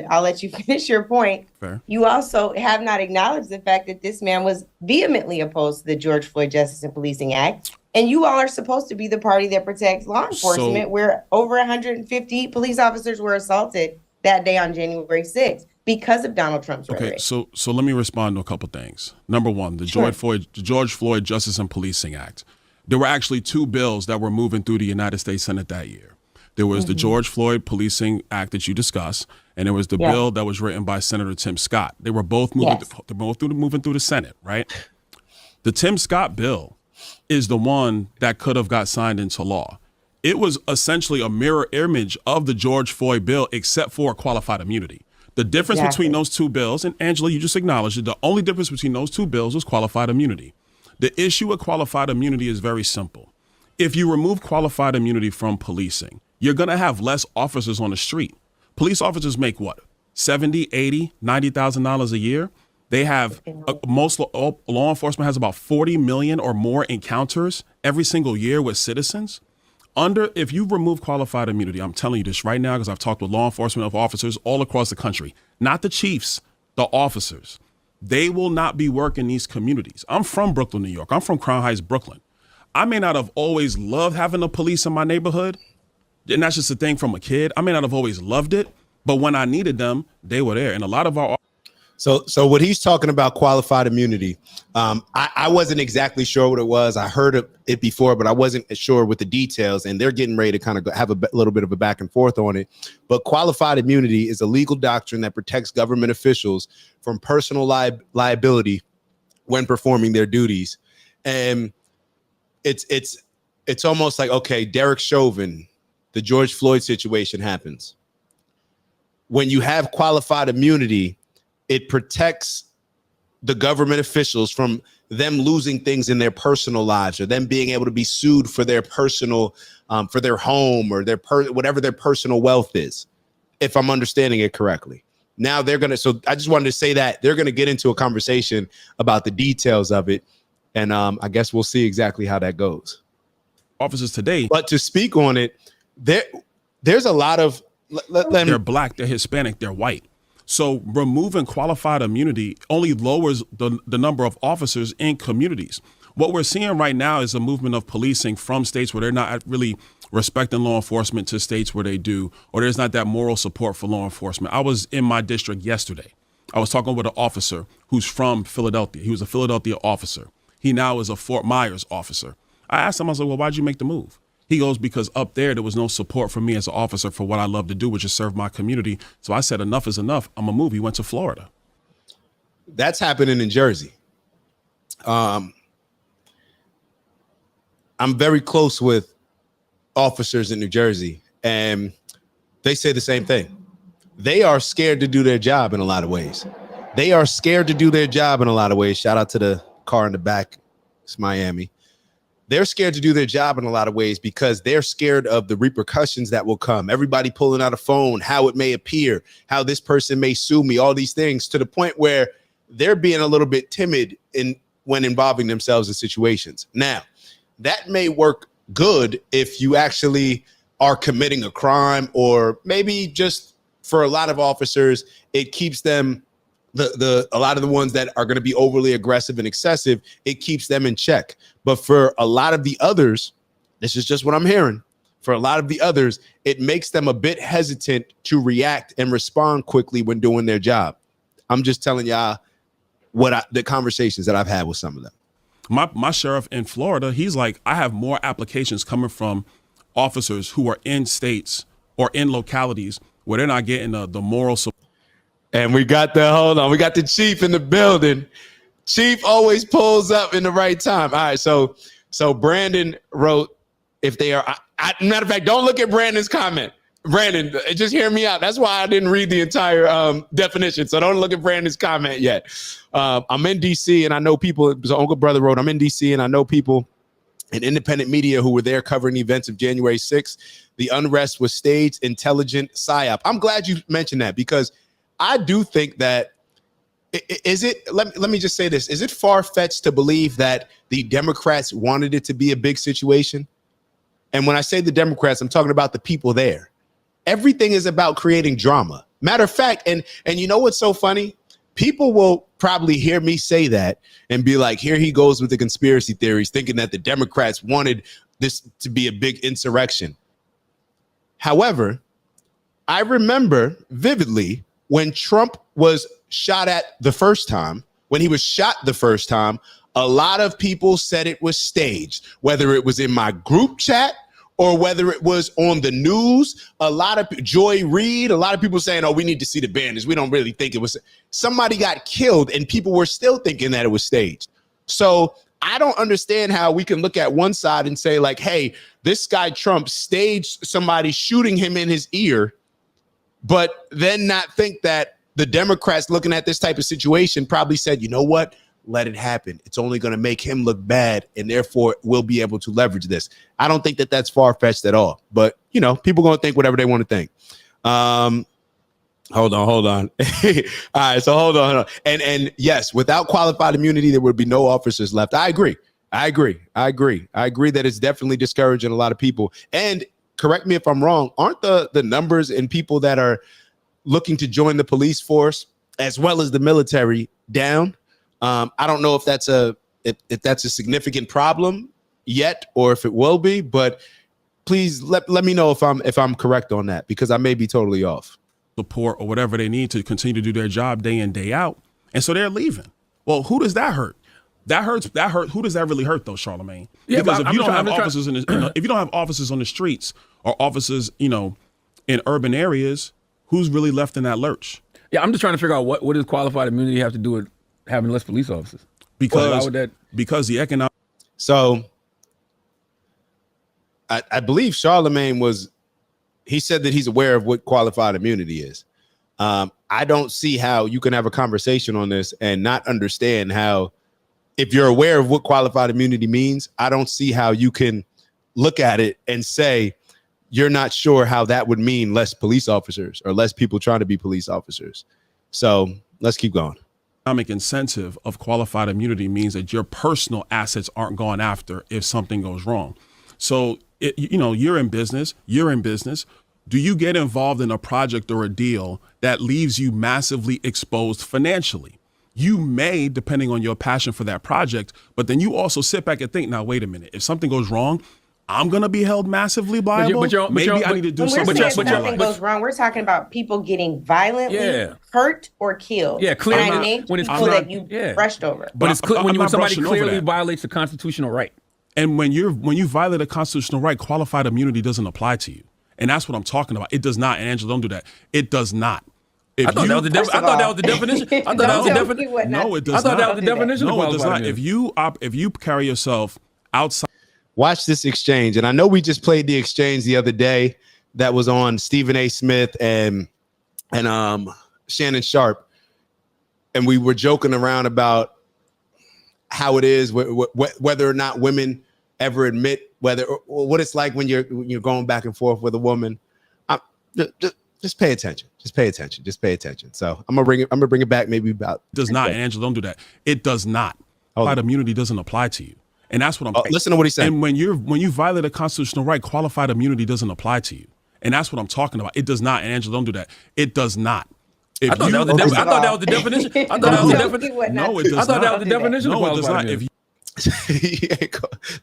I'll let you finish your point. Fair. You also have not acknowledged the fact that this man was vehemently opposed to the George Floyd Justice and Policing Act. And you all are supposed to be the party that protects law enforcement, where over 150 police officers were assaulted that day on January 6th because of Donald Trump's rhetoric. So let me respond to a couple things. Number one, the George Floyd Justice and Policing Act. There were actually two bills that were moving through the United States Senate that year. There was the George Floyd Policing Act that you discussed, and there was the bill that was written by Senator Tim Scott. They were both moving. Moving through the Senate, right? The Tim Scott bill is the one that could have got signed into law. It was essentially a mirror image of the George Floyd bill, except for qualified immunity. The difference between those two bills, and Angela, you just acknowledged it, the only difference between those two bills was qualified immunity. The issue with qualified immunity is very simple. If you remove qualified immunity from policing, you're going to have less officers on the street. Police officers make what? $70,000, $80,000, $90,000 a year. They have most law enforcement has about 40 million or more encounters every single year with citizens. If you remove qualified immunity, I'm telling you this right now because I've talked with law enforcement officers all across the country, not the chiefs, the officers. They will not be working these communities. I'm from Brooklyn, New York. I'm from Crown Heights, Brooklyn. I may not have always loved having the police in my neighborhood, and that's just a thing from a kid. I may not have always loved it, but when I needed them, they were there. And a lot of our So what he's talking about, qualified immunity, I wasn't exactly sure what it was. I heard it before, but I wasn't sure with the details, and they're getting ready to kind of have a little bit of a back and forth on it. But qualified immunity is a legal doctrine that protects government officials from personal liability when performing their duties. And it's almost like, okay, Derek Chauvin, the George Floyd situation happens. When you have qualified immunity, it protects the government officials from them losing things in their personal lives or them being able to be sued for their personal, for their home or their whatever their personal wealth is, if I'm understanding it correctly. Now so I just wanted to say that they're going to get into a conversation about the details of it. And I guess we'll see exactly how that goes. Officers today. But to speak on it, there's a lot of, they're black, they're Hispanic, they're white. So removing qualified immunity only lowers the number of officers in communities. What we're seeing right now is a movement of policing from states where they're not really respecting law enforcement to states where they do, or there's not that moral support for law enforcement. I was in my district yesterday. I was talking with an officer who's from Philadelphia. He was a Philadelphia officer. He now is a Fort Myers officer. I asked him, I was like, well, why'd you make the move? He goes, because up there was no support for me as an officer for what I love to do, which is serve my community. So I said, enough is enough. I'm gonna move. He went to Florida. That's happening in Jersey. I'm very close with officers in New Jersey, and they say the same thing. They are scared to do their job in a lot of ways. Shout out to the car in the back. It's Miami. They're scared to do their job in a lot of ways because they're scared of the repercussions that will come. Everybody pulling out a phone, how it may appear, how this person may sue me, all these things, to the point where they're being a little bit timid when involving themselves in situations. Now, that may work good if you actually are committing a crime, or maybe just for a lot of officers, it keeps them, a lot of the ones that are going to be overly aggressive and excessive, it keeps them in check. But for a lot of the others, this is just what I'm hearing. For a lot of the others, it makes them a bit hesitant to react and respond quickly when doing their job. I'm just telling y'all the conversations that I've had with some of them. My sheriff in Florida, he's like, I have more applications coming from officers who are in states or in localities where they're not getting the moral support. And we got the chief in the building. Chief always pulls up in the right time. All right, so Brandon wrote, if they are, matter of fact, don't look at Brandon's comment. Brandon, just hear me out. That's why I didn't read the entire definition. So don't look at Brandon's comment yet. I'm in DC, and I know people. So Uncle Brother wrote, I'm in DC, and I know people in independent media who were there covering the events of January 6th. The unrest was staged, intelligent psyop. I'm glad you mentioned that, because I do think that, let me just say this. Is it far-fetched to believe that the Democrats wanted it to be a big situation? And when I say the Democrats, I'm talking about the people there. Everything is about creating drama. Matter of fact, and you know what's so funny? People will probably hear me say that and be like, here he goes with the conspiracy theories, thinking that the Democrats wanted this to be a big insurrection. However, I remember vividly when Trump was shot at the first time, when he was shot the first time, a lot of people said it was staged, whether it was in my group chat or whether it was on the news. A lot of Joy Reid, a lot of people saying, oh, we need to see the bandits. We don't really think it was. Somebody got killed and people were still thinking that it was staged. So I don't understand how we can look at one side and say like, hey, this guy Trump staged somebody shooting him in his ear, but then not think that the Democrats looking at this type of situation probably said, you know what? Let it happen. It's only going to make him look bad, and therefore we'll be able to leverage this. I don't think that that's far-fetched at all. But, you know, people going to think whatever they want to think. Hold on. All right, so hold on. And yes, without qualified immunity, there would be no officers left. I agree that it's definitely discouraging a lot of people. And correct me if I'm wrong, aren't the numbers and people that are looking to join the police force as well as the military down? I don't know if that's a significant problem yet or if it will be, but please let me know if I'm correct on that, because I may be totally off. Support or whatever they need to continue to do their job day in, day out. And so they're leaving. Well, who does that hurt? That hurts. Who does that really hurt though, Charlamagne? Yeah, because if you don't have officers if you don't have officers on the streets or officers, in urban areas, who's really left in that lurch? Yeah, I'm just trying to figure out what does qualified immunity have to do with having less police officers? Because the economic. So I believe Charlamagne he said that he's aware of what qualified immunity is. I don't see how you can have a conversation on this and not understand how, if you're aware of what qualified immunity means, I don't see how you can look at it and say you're not sure how that would mean less police officers or less people trying to be police officers. So let's keep going. Economic incentive of qualified immunity means that your personal assets aren't gone after if something goes wrong. So, you're in business. Do you get involved in a project or a deal that leaves you massively exposed financially? You may, depending on your passion for that project, but then you also sit back and think, now, wait a minute, if something goes wrong, I'm going to be held massively liable. Maybe I need to do something. When something goes wrong, we're talking about people getting violently hurt or killed. Yeah, clearly. And I named people that you brushed over. But it's when somebody clearly violates a constitutional right. And when you violate a constitutional right, qualified immunity doesn't apply to you. And that's what I'm talking about. It does not. And Angela, don't do that. It does not. I thought that was the definition. No, it does not. I thought that was the definition. No, it does not. If you carry yourself outside. Watch this exchange. And I know we just played the exchange the other day that was on Stephen A. Smith and Shannon Sharp. And we were joking around about how it is, whether or not women ever admit what it's like when you're going back and forth with a woman. Just pay attention. Just pay attention. So I'm gonna bring it back maybe about. Does not, and Angela, don't do that. It does not. Qualified immunity doesn't apply to you, and that's what I'm. Listen to what he's saying. And when you violate a constitutional right, qualified immunity doesn't apply to you, and that's what I'm talking about. It does not, and Angela, don't do that. It does not. I thought that was the definition. No, it does not. I thought that was the definition. No, it does not.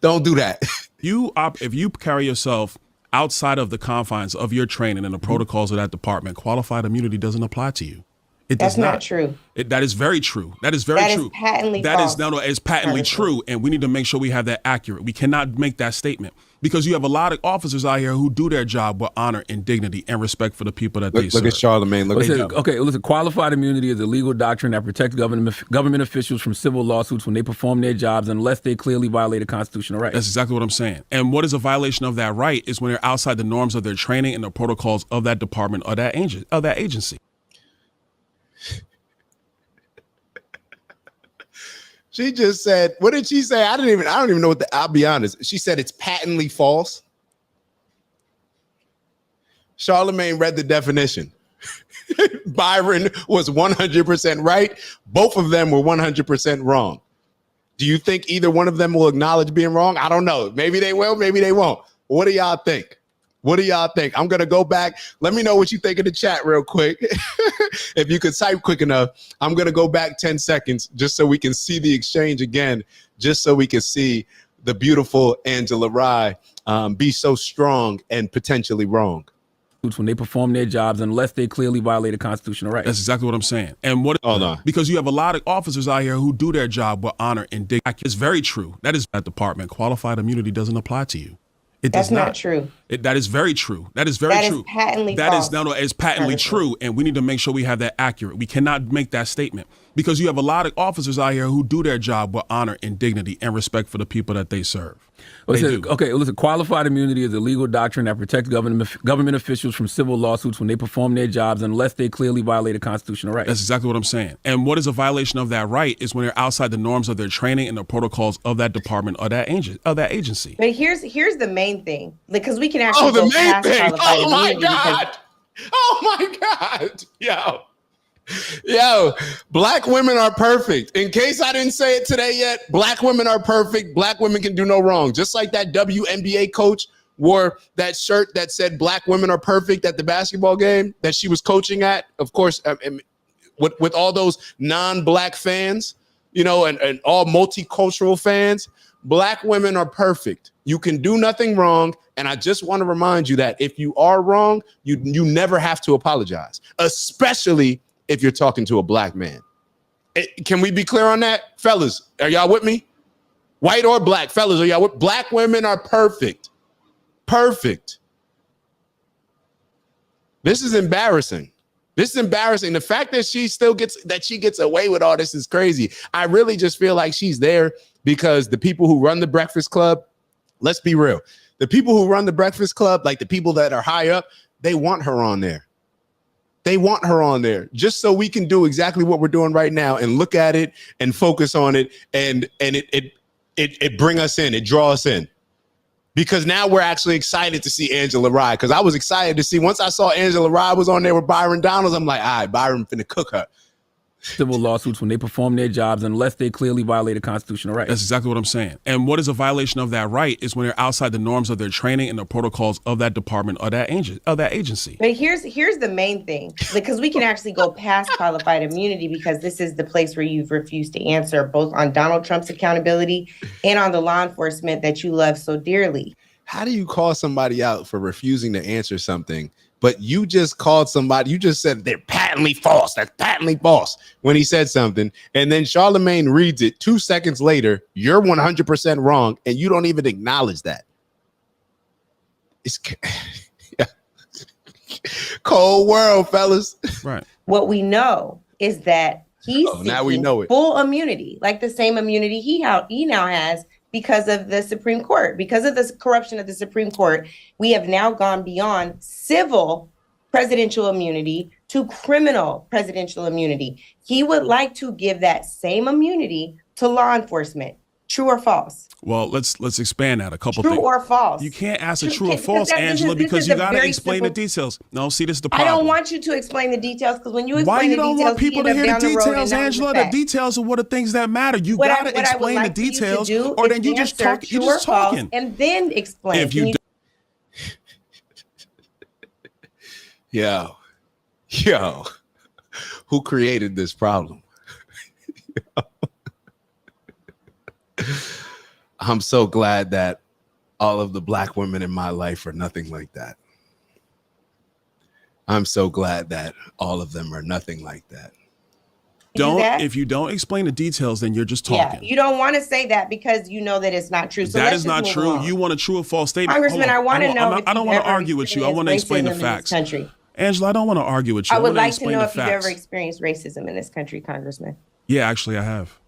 Don't do that. If you carry yourself outside of the confines of your training and the protocols of that department, qualified immunity doesn't apply to you. It does not. That's not true. That is very true. That is very true. That is patently false. It's patently true, and we need to make sure we have that accurate. We cannot make that statement because you have a lot of officers out here who do their job with honor and dignity and respect for the people that they serve. Look at Charlamagne. Listen, qualified immunity is a legal doctrine that protects government officials from civil lawsuits when they perform their jobs unless they clearly violate a constitutional right. That's exactly what I'm saying. And what is a violation of that right is when they're outside the norms of their training and the protocols of that department or that agency. She just said, what did she say? I don't even know I'll be honest. She said it's patently false. Charlamagne read the definition. Byron was 100% right. Both of them were 100% wrong. Do you think either one of them will acknowledge being wrong? I don't know. Maybe they will, maybe they won't. What do y'all think? What do y'all think? I'm going to go back. Let me know what you think in the chat real quick. If you could type quick enough, I'm going to go back 10 seconds just so we can see the exchange again, just so we can see the beautiful Angela Rye be so strong and potentially wrong. When they perform their jobs unless they clearly violated constitutional rights. That's exactly what I'm saying. And what? Hold on. Because you have a lot of officers out here who do their job with honor and dignity. It's very true. That is that department. Qualified immunity doesn't apply to you. It does That's not true. That is very true. That is very true. That is patently That false. is no, it's patently true, and we need to make sure we have that accurate. We cannot make that statement because you have a lot of officers out here who do their job with honor and dignity and respect for the people that they serve. Listen, qualified immunity is a legal doctrine that protects government officials from civil lawsuits when they perform their jobs unless they clearly violated constitutional rights. That's exactly what I'm saying. And what is a violation of that right is when they're outside the norms of their training and the protocols of that department or that agency. But here's the main thing, because we can actually go past qualified immunity. Oh my God. Yo, black women are perfect. In case I didn't say it today yet, black women are perfect. Black women can do no wrong. Just like that WNBA coach wore that shirt that said black women are perfect at the basketball game that she was coaching at. Of course, with all those non-black fans, and all multicultural fans, black women are perfect. You can do nothing wrong. And I just want to remind you that if you are wrong, you never have to apologize, especially if you're talking to a black man. Can we be clear on that? Fellas, are y'all with me? White or black? Fellas, are y'all with? Black women are perfect. Perfect. This is embarrassing. This is embarrassing. The fact that she gets away with all this is crazy. I really just feel like she's there because the people who run the Breakfast Club, let's be real. The people who run the Breakfast Club, like the people that are high up, they want her on there. They want her on there just so we can do exactly what we're doing right now and look at it and focus on it and it bring us in, it draw us in. Because now we're actually excited to see Angela Rye. Because I was excited to see, once I saw Angela Rye was on there with Byron Donalds, I'm like, all right, Byron finna cook her. Civil lawsuits when they perform their jobs unless they clearly violated constitutional rights. That's exactly what I'm saying. And what is a violation of that right is when they're outside the norms of their training and the protocols of that department or that agency. But here's the main thing, because we can actually go past qualified immunity, because this is the place where you've refused to answer both on Donald Trump's accountability and on the law enforcement that you love so dearly. How do you call somebody out for refusing to answer something? But you just called somebody, you just said they're patently false. That's patently false when he said something. And then Charlemagne reads it 2 seconds later. You're 100% wrong. And you don't even acknowledge that. It's cold world, fellas. Right. What we know is that he's now we know it. Full immunity, like the same immunity he now has because of the Supreme Court. Because of the corruption of the Supreme Court, we have now gone beyond civil presidential immunity to criminal presidential immunity. He would like to give that same immunity to law enforcement. True or false? Well, let's expand that a couple things. True or false? You can't ask a true or false, Angela, because you got to explain the details. No, see, this is the problem. I don't want you to explain the details, because when you explain why you the don't details, want people to hear the details, Angela? The details are what are things that matter. You got to explain the details, or then you just talk. You're just talking, and then explain. If you Yo, who created this problem? I'm so glad that all of the black women in my life are nothing like that. I'm so glad that all of them are nothing like that. If you don't explain the details, then you're just talking. Yeah, you don't want to say that because you know that it's not true. So that is not true. You want a true or false statement. Congressman, I want to know. I don't want to argue with you. I want to explain the facts. Angela, I don't want to argue with you. I would like to know if you've ever experienced racism in this country, Congressman. Yeah, actually, I have.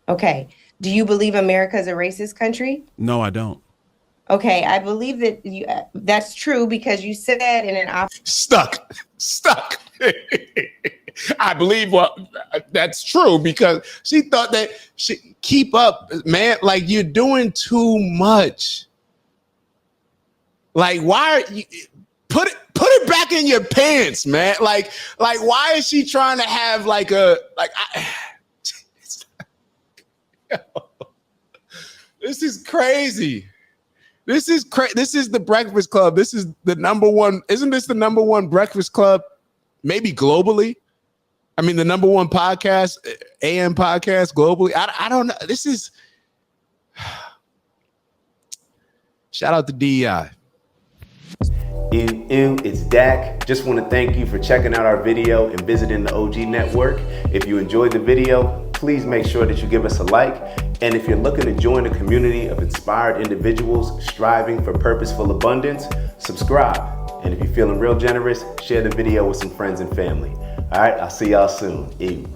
Okay. Do you believe America is a racist country? No, I don't. Okay, I believe that that's true because you said in an stuck. I believe that's true because she thought that she keep up, man. Like, you're doing too much. Like, why are you put it back in your pants, man? Like why is she trying to have this is crazy. This is This is the Breakfast Club. This is the number one. Isn't this the number one Breakfast Club? Maybe globally. I mean, the number one podcast, AM podcast globally. I don't know. This is. Shout out to DEI. It's Dak. Just want to thank you for checking out our video and visiting the OG Network. If you enjoyed the video, please make sure that you give us a like. And if you're looking to join a community of inspired individuals striving for purposeful abundance, subscribe. And if you're feeling real generous, share the video with some friends and family. All right, I'll see y'all soon. Ew.